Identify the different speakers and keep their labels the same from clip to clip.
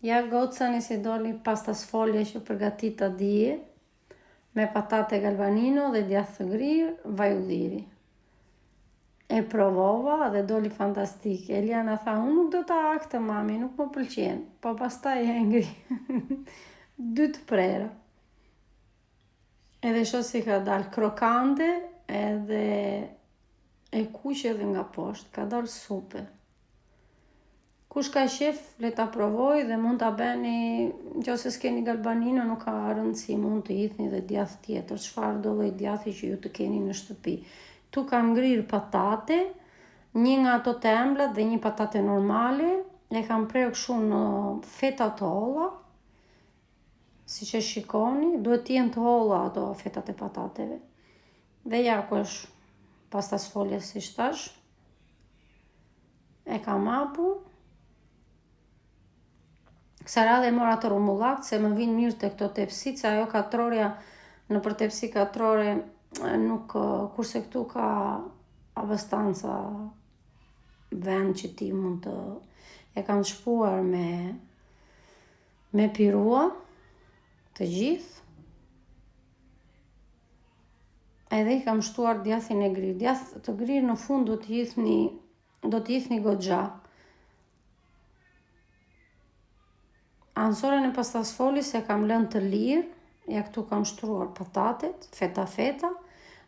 Speaker 1: Ja gocani si doli pasta sfoglia që përgatita dje, me patate galbanino dhe djathë të grirë, vaj ulliri. E provova dhe doli fantastike. Eliana tha, unë nuk do ta akte mami, nuk më pëlqen, po pastaj e ngri 2 të prera. Edhe shoh si ka dalë krokante edhe e kuqe edhe nga poshtë, ka dalë super. Kush ka qef, le ta provoj dhe mund ta bëni, nëse s'keni galbanino nuk ka rëndësi, mund të hidhni dhe djathë tjetër, çfarë do lloj djathi që ju të keni në shtëpi. Tu kam ngrirë patate, një nga ato të embla dhe një patate normale, e kam prerë kështu në feta të holla, siç e shikoni, duhet të jenë të holla ato fetat e patateve. Dhe ja ku është pasta sfoglia siç thash. E kam hapur. Kësa radhe e mora të rumullak, se më vinë mirë të këto tepsit, se ajo katrorja në për tepsi katrore nuk, kurse këtu ka abastanca vend që ti mund të, e kam shpuar me pirua të gjithë, edhe i kam shtuar djathin e grirë. Djath të grirë në fund do të hithni goxha. Anësoren e pasta sfoglis e kam lënë të lirë, ja këtu kam shtruar patatet, feta,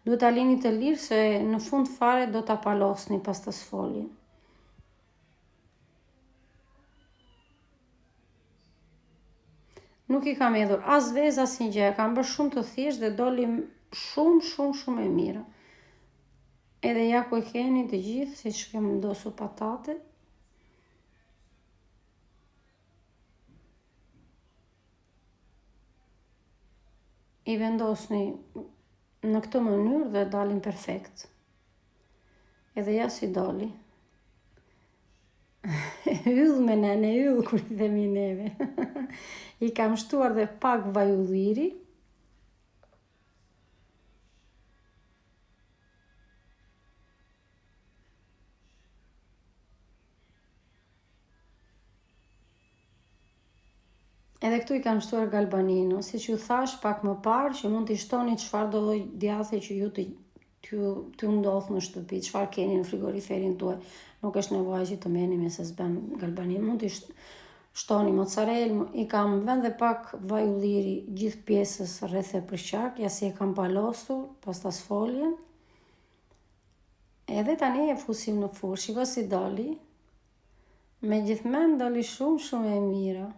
Speaker 1: duhet ta lini të lirë se në fund fare do ta palosni pasta sfoglin. Nuk i kam hedhur as vezë as një gjë, kam bërë shumë të thjeshtë dhe doli shumë e mira. Edhe ja ku e keni të gjithë, siç kem vendosur patatet. I vendosni në këtë mënyrë dhe dalin perfekt. Edhe ja si doli. Yll me nene, yll kur i themi neve. I kam shtuar dhe pak vaj ulliri. Edhe këtu i kam shtuar galbanino, si që ju thash pak më parë, që mund t'i shtoni çfarë do lloj djathi që ju t'ju ndodh në shtëpi, çfarë keni në frigoriferin tuaj. Nuk është nevojë që të merrni me se s'bën galbanino, mund t'i shtoni mozzarella, i kam vënë dhe pak vaj ulliri gjithë pjesës rreth e përqark, ja si e kam palosur pasta sfoglien. Edhe tani e fusim në furrë, shiko si doli. Megjithmenë doli shumë e mira.